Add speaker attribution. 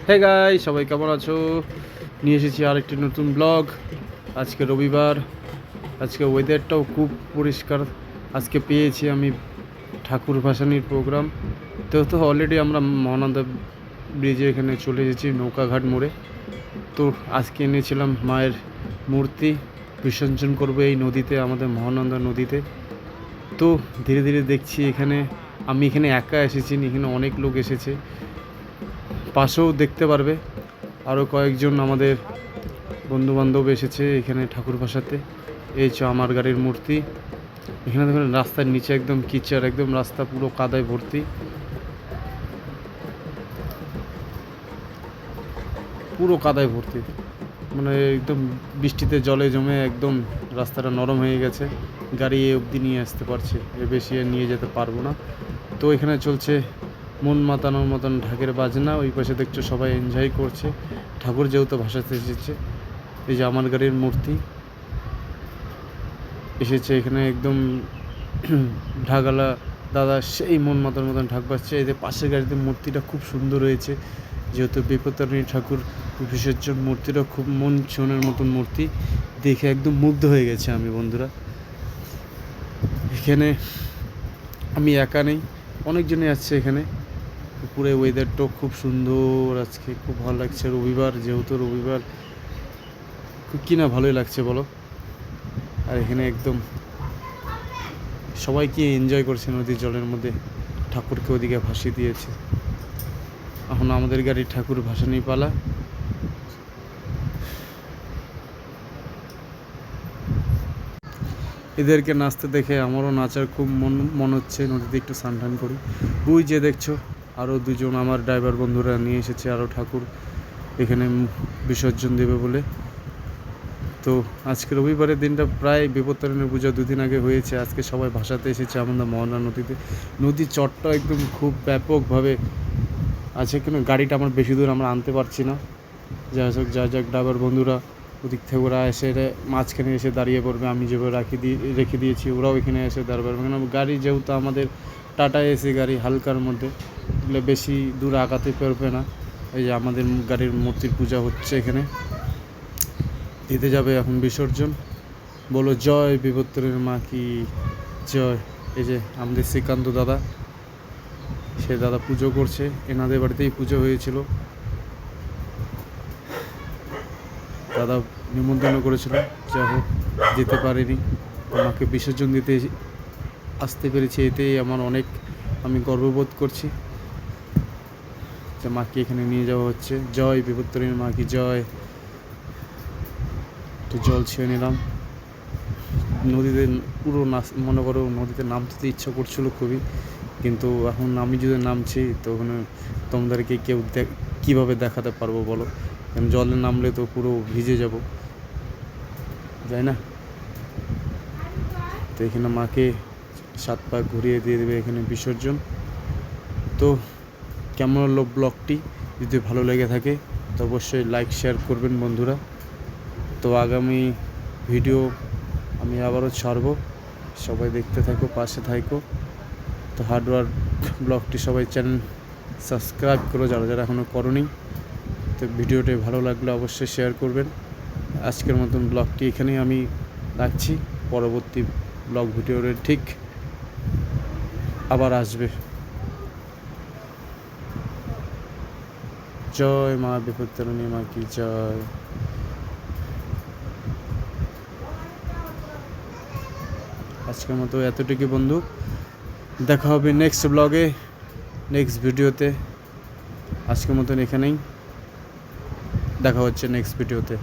Speaker 1: হে গাই, সবাই কেমন আছো? নিয়ে এসেছি আরেকটি নতুন ব্লগ। আজকে রবিবার, আজকে ওয়েদারটাও খুব পরিষ্কার। আজকে পেয়েছি আমি ঠাকুর ভাসানির প্রোগ্রাম। তো অলরেডি আমরা মহানন্দা ব্রিজে এখানে চলে এসেছি, নৌকাঘাট মোড়ে। তো আজকে এনেছিলাম মায়ের মূর্তি, বিসর্জন করবো এই নদীতে, আমাদের মহানন্দা নদীতে। তো ধীরে ধীরে দেখছি এখানে, আমি এখানে একা এসেছি, এখানে অনেক লোক এসেছে। পাশেও দেখতে পারবে আরও কয়েকজন আমাদের বন্ধুবান্ধব এসেছে এখানে ঠাকুর ভাসাতে। এই আমার গাড়ির মূর্তি। এখানে দেখুন রাস্তার নিচে একদম কিচড়, একদম রাস্তা পুরো কাদায় ভর্তি, পুরো কাদায় ভর্তি, মানে একদম বৃষ্টিতে জলে জমে একদম রাস্তাটা নরম হয়ে গেছে। গাড়ি এ অবধি নিয়ে আসতে পারছে, এর বেশি নিয়ে যেতে পারবো না। তো এখানে চলছে মন মাতানোর মতন ঢাকের বাজনা। ওই পাশে দেখছো সবাই এনজয় করছে, ঠাকুর যেহেতু ভাসাতে এসেছে। এই যে আমার গাড়ির মূর্তি এসেছে এখানে, একদম ঢাকালা দাদা সেই মন মাতানোর মতন ঢাক বাজছে। এই যে পাশের গাড়িতে মূর্তিটা খুব সুন্দর হয়েছে, যেহেতু বিপত্তারিণী ঠাকুর বিসর্জন, মূর্তিটা খুব মন ছোঁয়ানোর মতন মূর্তি। দেখে একদম মুগ্ধ হয়ে গেছে আমি, বন্ধুরা। এখানে আমি একা নেই, অনেকজনই আসছে এখানে। পুরো ওয়েদারটাও খুব সুন্দর, আজকে খুব ভালো লাগছে। রবিবার, যেহেতু রবিবার, কি না ভালোই লাগছে বলো। আর এখানে একদম সবাই কি এনজয় করছে নদীর জলের মধ্যে, ঠাকুরকে ওদিকে ভাসিয়ে দিয়েছে। এখন আমাদের গাড়ির ঠাকুর ভাসানি পালা। এদেরকে নাচতে দেখে আমারও নাচার খুব মন হচ্ছে। নদীতে একটু স্নান টান করি। ওই যে দেখছো আরও দুজন আমার ড্রাইভার বন্ধুরা নিয়ে এসেছে আরও ঠাকুর এখানে বিসর্জন দেবে বলে। তো আজকে রবিবারের দিনটা প্রায় বিপত্তারিণী পূজা দুদিন আগে হয়েছে, আজকে সবাই ভাসাতে এসেছে আমাদের মোহনা নদীতে। নদীর চটটা একদম খুব ব্যাপকভাবে আছে, কিন্তু গাড়িটা আমার বেশি দূর আমরা আনতে পারছি না। যাক ড্রাইভার বন্ধুরা ওদিক থেকে ওরা এসে মাঝখানে এসে দাঁড়িয়ে পড়বে, আমি যেভাবে রেখে দিয়েছি ওরাও এখানে এসে দাঁড়াবে। কেন গাড়ি যেহেতু আমাদের টাটা এসি গাড়ি, হালকার মধ্যে, এগুলো বেশি দূর আগাতে পারবে না। এই যে আমাদের গাড়ির মূর্তির পূজা হচ্ছে এখানে, দিতে যাবে এখন বিসর্জন। বলো জয় বিপত্তারিণী মা কি জয়। এই যে আমাদের শ্রীকান্ত দাদা, সে দাদা পুজো করছে, এনাদের বাড়িতেই পুজো হয়েছিল। দাদা নিমন্ত্রণ করেছিল, যাই হোক যেতে পারিনি। মাকে বিসর্জন দিতে আসতে পেরেছি, এতেই আমার অনেক, আমি গর্ববোধ করছি যে মাকে এখানে নিয়ে যাওয়া হচ্ছে। জয় বিপত্তারিণী মা কি জয়। একটু জল ছেড়ে নিলাম। নদীতে পুরো মনে করো নদীতে নামতে ইচ্ছা করছিল খুবই, কিন্তু এখন আমি যদি নামছি তো ওখানে তোমাদেরকে কেউ কীভাবে দেখাতে পারবো বলো, কারণ জলে নামলে তো পুরো ভিজে যাব, তাই না? তো এখানে মাকে 7 পা ঘুরিয়ে দিয়ে দেবে এখানে বিসর্জন। তো কেমন হলো ব্লগটি? যদি ভালো লেগে থাকে তো অবশ্যই লাইক শেয়ার করবেন বন্ধুরা। তো আগামী ভিডিও আমি আবারও ছাড়বো, সবাই দেখতে থাকো, পাশে থাকো। তো হার্ডওয়ার্ক ব্লগটি সবাই চ্যানেল সাবস্ক্রাইব করো যারা যারা এখনও করোনি। তো ভিডিওটি ভালো লাগলে অবশ্যই শেয়ার করবেন। আজকের মতন ব্লগটি এখানেই আমি রাখছি, পরবর্তী ব্লগ ভিডিওতে ঠিক আবার আসবে। জয় মা বিপত্তারিণী মা কি জয়। আজকের মতো এতটুকু বন্ধু, দেখা হবে নেক্সট ব্লগে, নেক্সট ভিডিওতে। আজকের মতন এখানেই দেখা হচ্ছে নেক্সট ভিডিওতে।